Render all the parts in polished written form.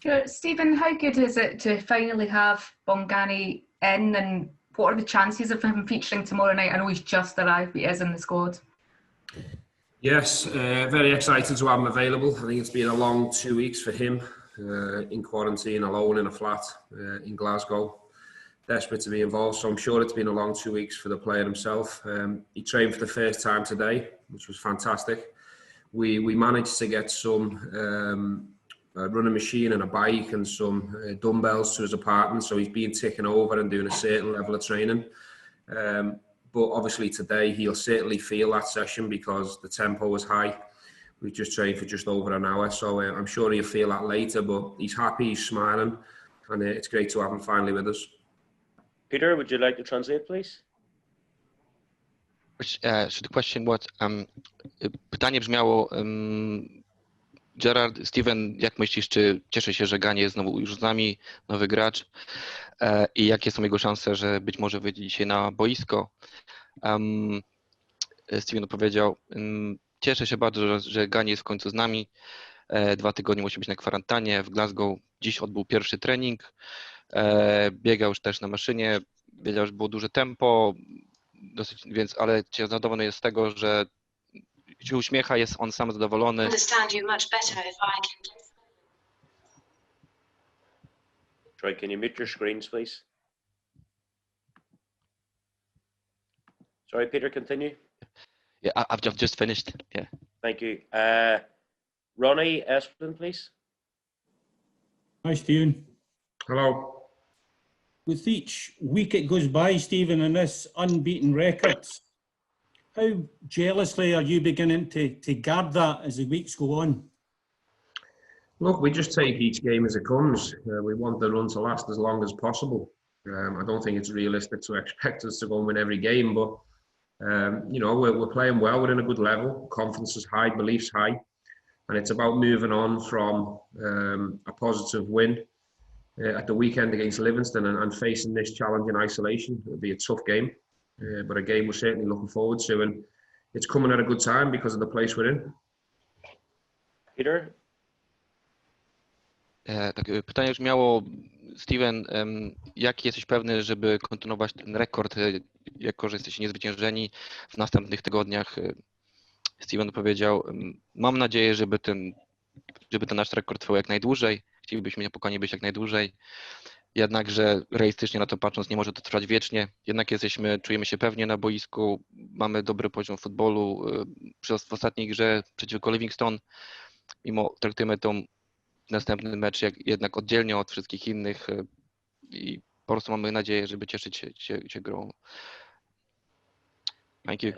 Sure. Stephen, how good is it to finally have Bongani in, and what are the chances of him featuring tomorrow night? I know he's just arrived, but he is in the squad. Yes, very excited to have him available. I think it's been a long 2 weeks for him in quarantine, alone in a flat in Glasgow. Desperate to be involved, so I'm sure it's been a long 2 weeks for the player himself. He trained for the first time today, which was fantastic. We managed to get some a running machine and a bike and some dumbbells to his apartment, so he's been ticking over and doing a certain level of training. But obviously today he'll certainly feel that session because the tempo was high. We just trained for just over an hour, so I'm sure he'll feel that later, but he's happy, he's smiling, and it's great to have him finally with us. Peter, would you like to translate, please? So the question was, pytanie brzmiało, Gerrard, Steven, jak myślisz, czy cieszy się, że Ganie jest znowu już z nami, nowy gracz, i jakie są jego szanse, że być może wyjdzie dzisiaj na boisko? Steven odpowiedział, cieszę się bardzo, że Ganie jest w końcu z nami. 2 tygodnie musi być na kwarantannie w Glasgow. Dziś odbył pierwszy trening, biegał już też na maszynie, wiedział, że było duże tempo, dosyć, więc, ale zadowolony jest z tego, że się uśmiecha, jest on sam zadowolony. Troy, can you mute your screens, please? Sorry, Peter, continue. Yeah, I've just finished. Yeah. Thank you. Ronnie Espin, please. Hi, Stephen. Hello. With each week it goes by, Stephen, and this unbeaten record, how jealously are you beginning to guard that as the weeks go on? Look, we just take each game as it comes. We want the run to last as long as possible. I don't think it's realistic to expect us to go and win every game, but you know, we're playing well, we're in a good level, confidence is high, belief's high, and it's about moving on from a positive win at the weekend against Livingston and facing this challenge in isolation. It'll be a tough game, but a game we're certainly looking forward to, and it's coming at a good time because of the place we're in. Peter? Tak, pytanie już miało, Steven, jaki jesteś pewny, żeby kontynuować ten rekord, jako że jesteście niezwyciężeni w następnych tygodniach? Steven powiedział, mam nadzieję, żeby ten nasz rekord trwał jak najdłużej. Chcielibyśmy spokojnie być jak najdłużej. Jednakże realistycznie na to patrząc nie może to trwać wiecznie. Jednak czujemy się pewnie na boisku, mamy dobry poziom futbolu. W ostatniej grze przeciwko Livingston, mimo traktujemy tą następny mecz jednak oddzielnie od wszystkich innych i po prostu mamy nadzieję, żeby cieszyć się grą. Thank you.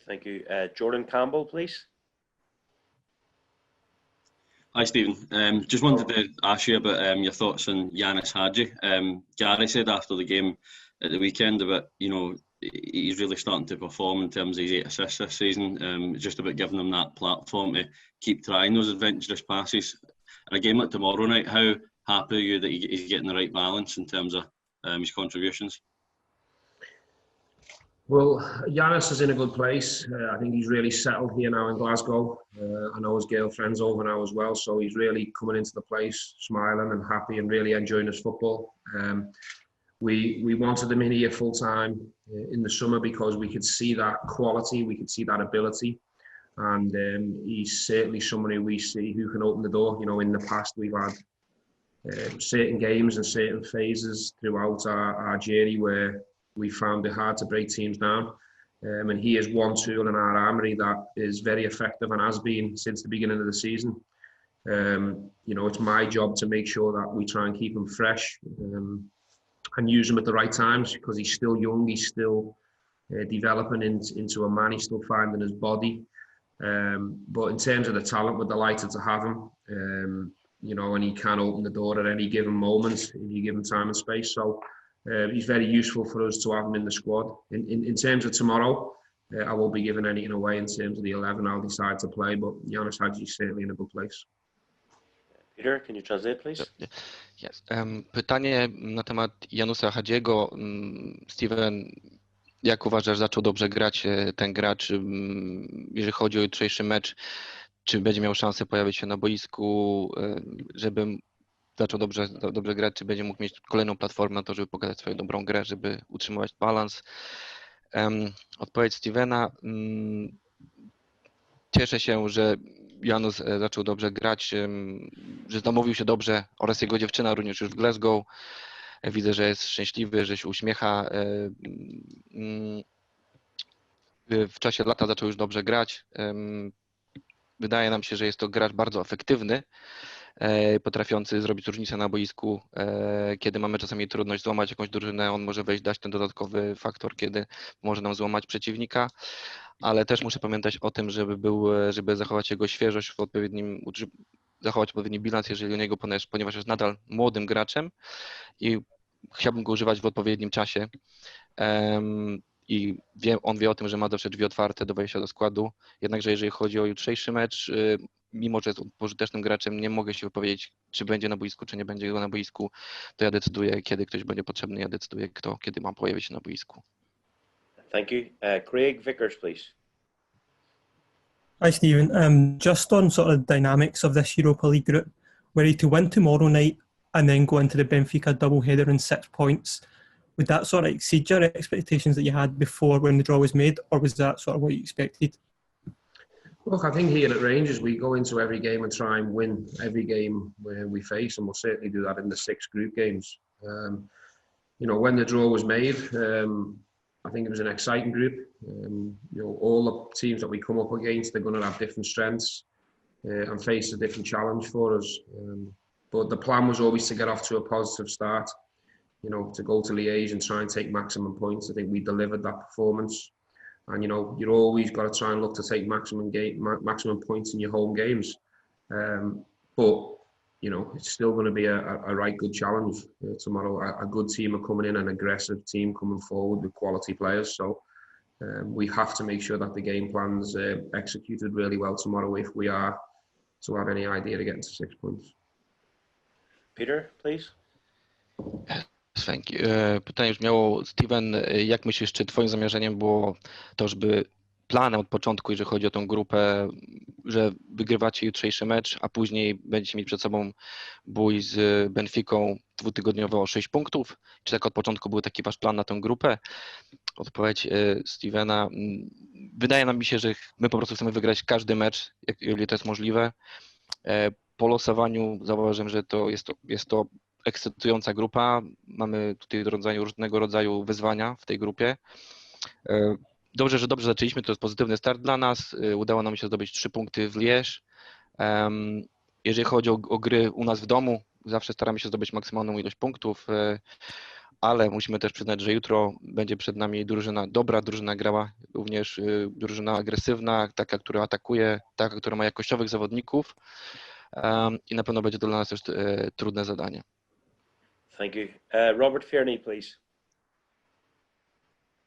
Thank you. Jordan Campbell, please. Hi, Stephen. Just wanted to ask you about your thoughts on Yanis Hadji. Gary said after the game at the weekend about, you know, he's really starting to perform in terms of his 8 assists this season. Just about giving him that platform to keep trying those adventurous passes. In a game like tomorrow night, how happy are you that he's getting the right balance in terms of his contributions? Well, Yanis is in a good place. I think he's really settled here now in Glasgow. I know his girlfriend's over now as well, so he's really coming into the place smiling and happy and really enjoying his football. We wanted him in here full time in the summer because we could see that quality, we could see that ability, and he's certainly somebody we see who can open the door. You know, in the past we've had certain games and certain phases throughout our journey where we found it hard to break teams down. And he is one tool in our armoury that is very effective and has been since the beginning of the season. You know, it's my job to make sure that we try and keep him fresh and use him at the right times because he's still young, he's still developing into a man, he's still finding his body. But in terms of the talent, we're delighted to have him. You know, and he can open the door at any given moment, if you give him time and space. So he's very useful for us to have him in the squad. In terms of tomorrow, I won't be giving anything away in terms of the 11 I'll decide to play, but Yanis Hadji is certainly in a good place. Peter, can you translate, please? Yes. Pytanie na temat Janusa Hadziego. Steven, jak uważasz, zaczął dobrze grać ten gracz, jeżeli chodzi o jutrzejszy mecz? Czy będzie miał szansę pojawić się na boisku, żeby zaczął dobrze grać, czy będzie mógł mieć kolejną platformę na to, żeby pokazać swoją dobrą grę, żeby utrzymywać balans. Odpowiedź Stevena. Cieszę się, że Janusz zaczął dobrze grać, że zamówił się dobrze oraz jego dziewczyna również już w Glasgow. Widzę, że jest szczęśliwy, że się uśmiecha. W czasie lata zaczął już dobrze grać. Wydaje nam się, że jest to gracz bardzo efektywny, potrafiący zrobić różnicę na boisku. Kiedy mamy czasami trudność złamać jakąś drużynę, on może wejść, dać ten dodatkowy faktor, kiedy może nam złamać przeciwnika, ale też muszę pamiętać o tym, żeby zachować jego świeżość zachować odpowiedni bilans, jeżeli u niego, ponieważ jest nadal młodym graczem i chciałbym go używać w odpowiednim czasie. I on wie o tym, że ma zawsze drzwi otwarte do wejścia do składu. Jednakże jeżeli chodzi o jutrzejszy mecz, mimo że jest pożytecznym graczem, nie mogę się wypowiedzieć, czy będzie na boisku, czy nie będzie go na boisku. To ja decyduję, kiedy ktoś będzie potrzebny, ja decyduję, kiedy ma pojawić się na boisku. Thank you. Craig Vickers, please. Hi, Stephen. Just on sort of dynamics of this Europa League group, were you to win tomorrow night and then go into the Benfica doubleheader in 6 points, would that sort of exceed your expectations that you had before when the draw was made, or was that sort of what you expected? Look, I think here at Rangers, we go into every game and try and win every game where we face, and we'll certainly do that in the 6 group games. When the draw was made, I think it was an exciting group. All the teams that we come up against, they're going to have different strengths and face a different challenge for us. But the plan was always to get off to a positive start, to go to Liège and try and take maximum points. I think we delivered that performance. And, you're always got to try and look to take maximum points in your home games. But it's still going to be a right good challenge tomorrow. A good team are coming in, an aggressive team coming forward with quality players. So we have to make sure that the game plan's executed really well tomorrow if we are to have any idea to get into 6 points. Peter, please. Thank you. Pytanie brzmiało, Steven, jak myślisz, czy twoim zamierzeniem było to, żeby planem od początku, jeżeli chodzi o tą grupę, że wygrywacie jutrzejszy mecz, a później będziecie mieć przed sobą bój z Benficą dwutygodniowo o 6 punktów? Czy tak od początku był taki wasz plan na tę grupę? Odpowiedź Stevena. Wydaje nam się, że my po prostu chcemy wygrać każdy mecz, jeżeli to jest możliwe. Po losowaniu zauważyłem, że jest to ekscytująca grupa. Mamy tutaj różnego rodzaju wyzwania w tej grupie. Dobrze, że dobrze zaczęliśmy, to jest pozytywny start dla nas. Udało nam się zdobyć 3 punkty w Liège. Jeżeli chodzi o gry u nas w domu, zawsze staramy się zdobyć maksymalną ilość punktów, ale musimy też przyznać, że jutro będzie przed nami dobra drużyna grała, również drużyna agresywna, taka, która atakuje, taka, która ma jakościowych zawodników i na pewno będzie to dla nas też trudne zadanie. Thank you. Robert Fearney, please.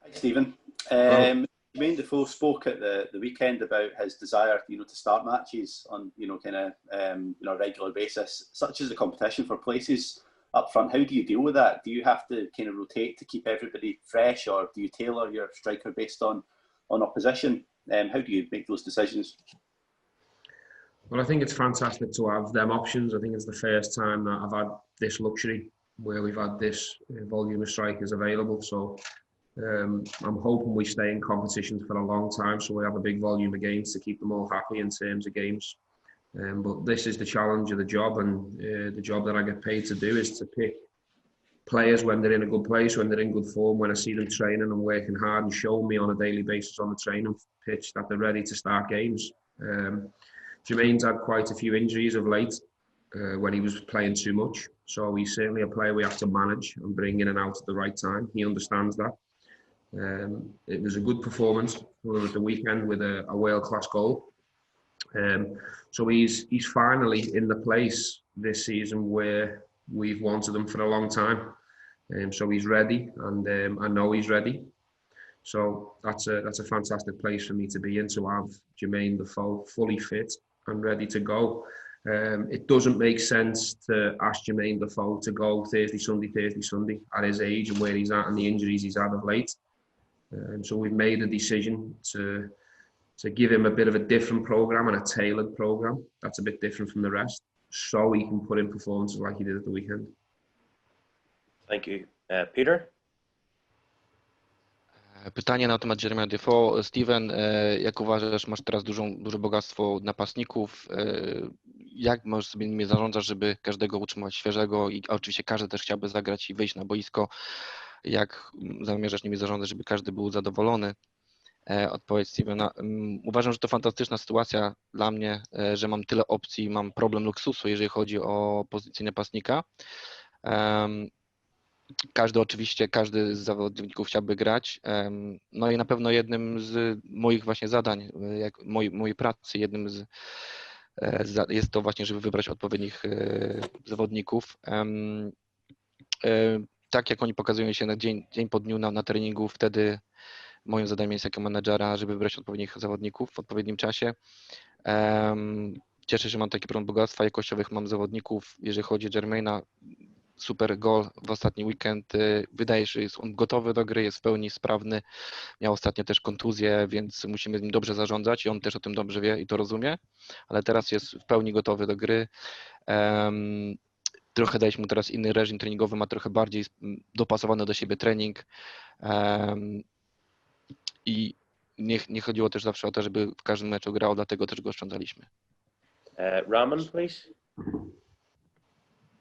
Hi, Stephen. Jermaine Defoe spoke at the weekend about his desire, to start matches on, a regular basis, such as the competition for places up front. How do you deal with that? Do you have to kind of rotate to keep everybody fresh, or do you tailor your striker based on opposition? How do you make those decisions? Well, I think it's fantastic to have them options. I think it's the first time that I've had this luxury where we've had this volume of strikers available. So I'm hoping we stay in competitions for a long time, so we have a big volume of games to keep them all happy in terms of games. But this is the challenge of the job, and the job that I get paid to do is to pick players when they're in a good place, when they're in good form, when I see them training and working hard and showing me on a daily basis on the training pitch that they're ready to start games. Jermaine's had quite a few injuries of late when he was playing too much. So he's certainly a player we have to manage and bring in and out at the right time. He understands that. It was a good performance at the weekend with a world-class goal. So he's finally in the place this season where we've wanted him for a long time. So he's ready, and I know he's ready. So that's a fantastic place for me to be in, to have Jermaine Defoe fully fit and ready to go. It doesn't make sense to ask Jermaine Defoe to go Thursday, Sunday at his age and where he's at and the injuries he's had of late. So we've made a decision to give him a bit of a different programme and a tailored programme that's a bit different from the rest. so he can put in performances like he did at the weekend. Thank you. Peter? Pytanie na temat Jeremy'a Defoe. Steven, jak uważasz, masz teraz duże bogactwo napastników. Jak możesz sobie nimi zarządzać, żeby każdego utrzymać świeżego a oczywiście każdy też chciałby zagrać i wyjść na boisko. Jak zamierzasz nimi zarządzać, żeby każdy był zadowolony? Odpowiedź Stevena. Uważam, że to fantastyczna sytuacja dla mnie, że mam tyle opcji, mam problem luksusu, jeżeli chodzi o pozycję napastnika. Każdy z zawodników chciałby grać. No i na pewno jednym z moich właśnie zadań, mojej pracy, jest to właśnie, żeby wybrać odpowiednich zawodników. Tak jak oni pokazują się na dzień po dniu na treningu, wtedy moim zadaniem jest jako menedżera, żeby wybrać odpowiednich zawodników w odpowiednim czasie. Cieszę się, że mam taki problem bogactwa jakościowych, mam zawodników. Jeżeli chodzi o Jermaina, super gol w ostatni weekend. Wydaje się, że jest on gotowy do gry, jest w pełni sprawny. Miał ostatnio też kontuzję, więc musimy nim dobrze zarządzać i on też o tym dobrze wie i to rozumie, ale teraz jest w pełni gotowy do gry. Trochę daliśmy mu teraz inny reżim treningowy, ma trochę bardziej dopasowany do siebie trening i nie chodziło też zawsze o to, żeby w każdym meczu grał, dlatego też go oszczędzaliśmy. Rahman, please.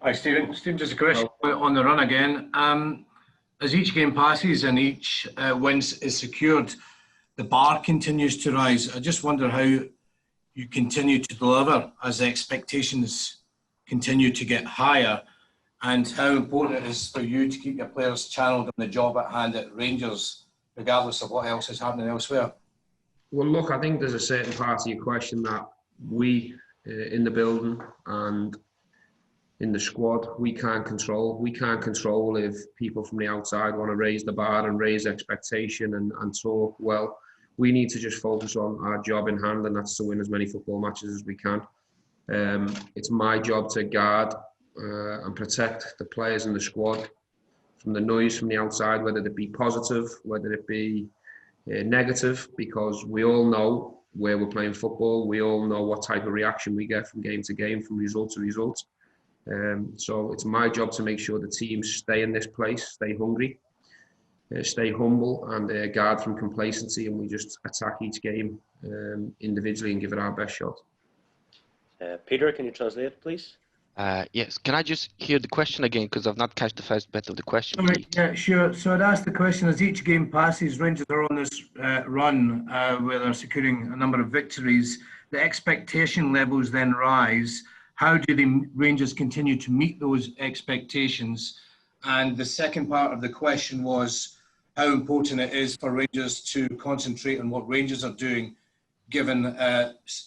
Hi, Stephen. Stephen, just a question on the run again. As each game passes and each win is secured, the bar continues to rise. I just wonder how you continue to deliver as the expectations continue to get higher, and how important it is for you to keep your players channeled on the job at hand at Rangers, regardless of what else is happening elsewhere. Well, look, I think there's a certain part of your question that we in the building and in the squad, we can't control. We can't control if people from the outside want to raise the bar and raise expectation and talk. Well, we need to just focus on our job in hand, and that's to win as many football matches as we can. It's my job to guard and protect the players in the squad from the noise from the outside, whether it be positive, whether it be negative, because we all know where we're playing football. We all know what type of reaction we get from game to game, from result to result. So it's my job to make sure the teams stay in this place, stay hungry, stay humble, and guard from complacency, and we just attack each game individually and give it our best shot. Peter, can you translate, please? Yes, can I just hear the question again, because I've not catch the first bit of the question. Sorry, yeah, sure. So I'd ask the question, as each game passes, Rangers are on this run where they're securing a number of victories. The expectation levels then rise. How do the Rangers continue to meet those expectations? And the second part of the question was how important it is for Rangers to concentrate on what Rangers are doing, given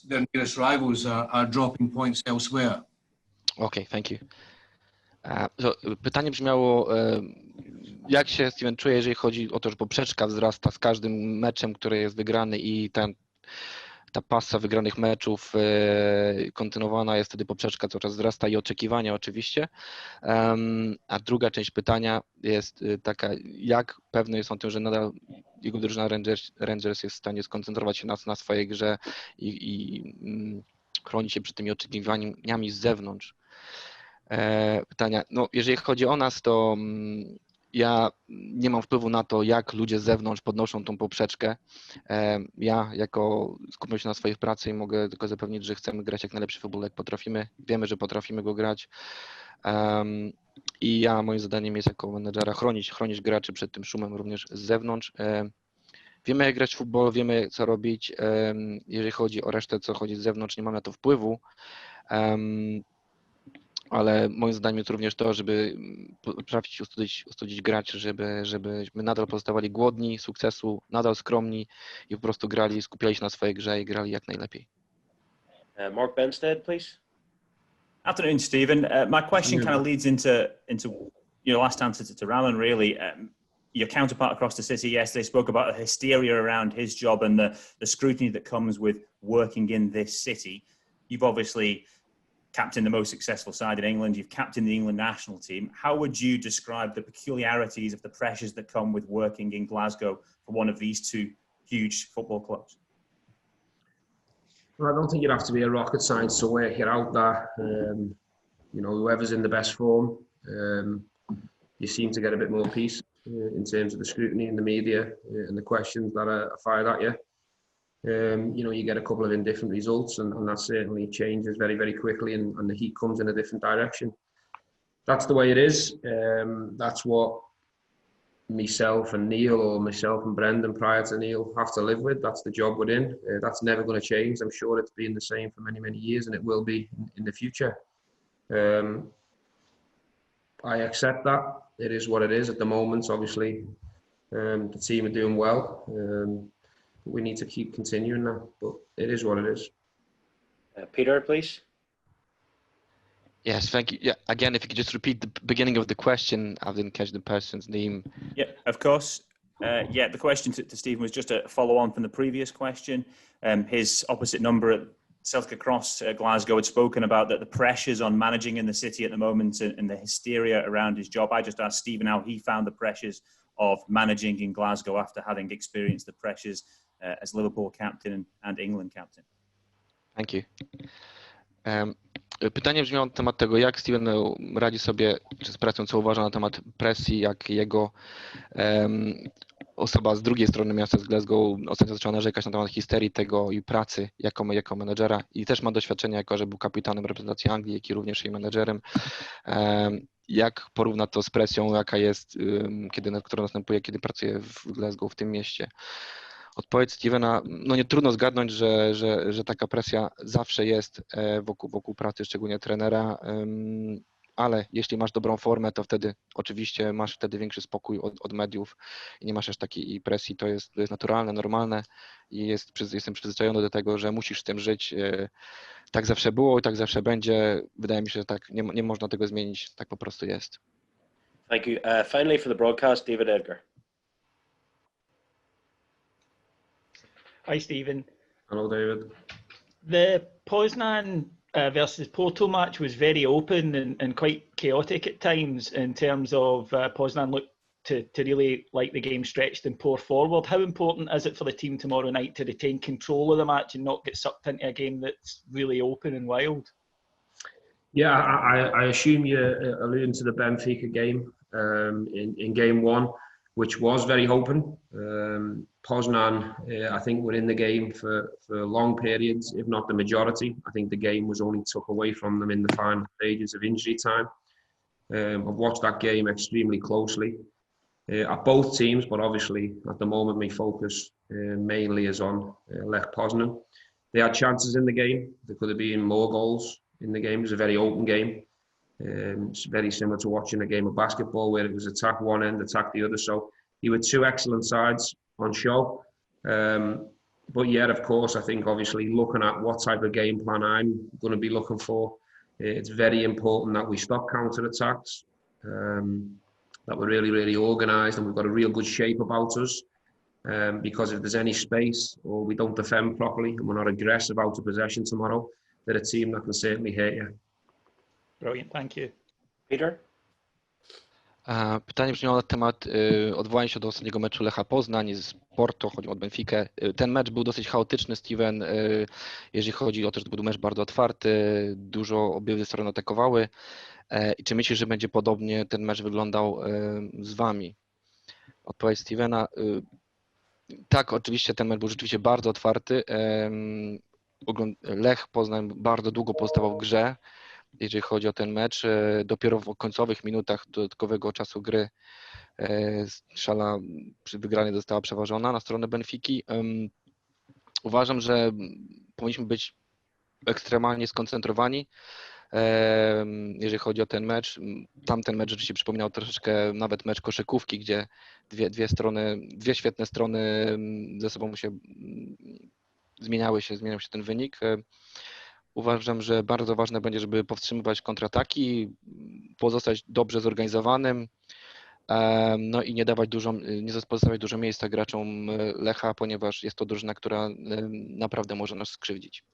their nearest rivals are dropping points elsewhere. Okay, thank you. Pytanie brzmiało, jak się Steven czuje, jeżeli chodzi o to, że poprzeczka wzrasta z każdym meczem, który jest wygrany i ta pasa wygranych meczów kontynuowana jest, wtedy poprzeczka cały czas wzrasta i oczekiwania oczywiście. A druga część pytania jest taka, jak pewny jest on tym, że nadal jego drużyna Rangers jest w stanie skoncentrować się na swojej grze i chronić się przed tymi oczekiwaniami z zewnątrz. Pytania, no jeżeli chodzi o nas, to ja nie mam wpływu na to, jak ludzie z zewnątrz podnoszą tą poprzeczkę. Ja skupiam się na swojej pracy i mogę tylko zapewnić, że chcemy grać jak najlepszy futbol, jak potrafimy. Wiemy, że potrafimy go grać. I moim zadaniem jest jako menedżera chronić graczy przed tym szumem również z zewnątrz. Wiemy, jak grać w futbol, wiemy, co robić. Jeżeli chodzi o resztę, co chodzi z zewnątrz, nie mamy na to wpływu. Ale moim zdaniem jest również to, żeby potrafić ustudzić graczy, żebyśmy nadal pozostawali głodni sukcesu, nadal skromni i po prostu grali, skupiali się na swojej grze i grali jak najlepiej. Mark Benstead, please. Afternoon, Stephen. My question kind of leads into your last answer to Raman, really. Your counterpart across the city yesterday spoke about the hysteria around his job and the scrutiny that comes with working in this city. You've obviously captained the most successful side in England. You've captained the England national team. How would you describe the peculiarities of the pressures that come with working in Glasgow for one of these two huge football clubs? Well, I don't think you have to be a rocket scientist to work it out that, you know, whoever's in the best form, you seem to get a bit more peace in terms of the scrutiny in the media and the questions that are fired at you. You know, you get a couple of indifferent results and that certainly changes very, very quickly and the heat comes in a different direction. That's the way it is. That's what myself and Neil or myself and Brendan prior to Neil have to live with. That's the job we're in. That's never going to change. I'm sure it's been the same for many, many years and it will be in the future. I accept that. It is what it is at the moment. Obviously, the team are doing well. We need to keep continuing that, but it is what it is. Peter, please. Yes, thank you. Yeah, again, if you could just repeat the beginning of the question, I didn't catch the person's name. Yeah, of course. Yeah, the question to Stephen was just a follow on from the previous question. His opposite number at Celtic Cross Glasgow had spoken about that the pressures on managing in the city at the moment and the hysteria around his job. I just asked Stephen how he found the pressures of managing in Glasgow after having experienced the pressures as Liverpool captain and England captain. Thank you. Pytanie brzmiało na temat tego, jak Steven radzi sobie z presją, co uważa na temat presji, jak jego osoba z drugiej strony miasta z Glasgow ostatnio zaczęła narzekać na temat histerii tego i pracy jako menedżera i też ma doświadczenie, jako że był kapitanem reprezentacji Anglii, jak i również jej menedżerem. Jak porówna to z presją, jaka jest, która następuje, kiedy pracuje w Glasgow, w tym mieście? Odpowiedź Stevena, no nie trudno zgadnąć, że taka presja zawsze jest wokół pracy, szczególnie trenera, ale jeśli masz dobrą formę, to wtedy oczywiście masz wtedy większy spokój od mediów i nie masz aż takiej presji, to jest naturalne, normalne i jestem przyzwyczajony do tego, że musisz z tym żyć. Tak zawsze było i tak zawsze będzie. Wydaje mi się, że tak nie można tego zmienić, tak po prostu jest. Thank you. Finally for the broadcast, David Edgar. Hi, Stephen. Hello, David. The Poznan versus Porto match was very open and quite chaotic at times in terms of Poznan looked to really like the game stretched and pour forward. How important is it for the team tomorrow night to retain control of the match and not get sucked into a game that's really open and wild? Yeah, I assume you're alluding to the Benfica game in game one, which was very open. Poznan, I think, were in the game for long periods, if not the majority. I think the game was only took away from them in the final stages of injury time. I've watched that game extremely closely at both teams, but obviously at the moment my focus mainly is on Lech Poznan. They had chances in the game. There could have been more goals in the game. It was a very open game. It's very similar to watching a game of basketball where it was attack one end, attack the other. So you had two excellent sides on show. But yet, of course, I think obviously looking at what type of game plan I'm going to be looking for, it's very important that we stop counter-attacks, that we're really, really organised and we've got a real good shape about us. Because if there's any space or we don't defend properly and we're not aggressive out of possession tomorrow, they're a team that can certainly hurt you. Brilliant, thank you. Peter? Pytanie brzmiało na temat odwołania się do ostatniego meczu Lecha Poznań z Porto, chodzi o Benfikę. Ten mecz był dosyć chaotyczny, Steven, jeżeli chodzi o to, że to był mecz bardzo otwarty, dużo obydwie strony atakowały. I czy myślisz, że będzie podobnie ten mecz wyglądał z wami? Odpowiedź Stevena. Tak, oczywiście ten mecz był rzeczywiście bardzo otwarty. Lech Poznań bardzo długo pozostawał w grze, jeżeli chodzi o ten mecz. Dopiero w końcowych minutach dodatkowego czasu gry szala przy wygranej została przeważona na stronę Benfiki. Uważam, że powinniśmy być ekstremalnie skoncentrowani, jeżeli chodzi o ten mecz. Tamten mecz rzeczywiście przypominał troszeczkę nawet mecz koszykówki, gdzie dwie świetne strony ze sobą zmieniał się ten wynik. Uważam, że bardzo ważne będzie, żeby powstrzymywać kontrataki, pozostać dobrze zorganizowanym, no i nie pozostawiać dużo miejsca graczom Lecha, ponieważ jest to drużyna, która naprawdę może nas skrzywdzić.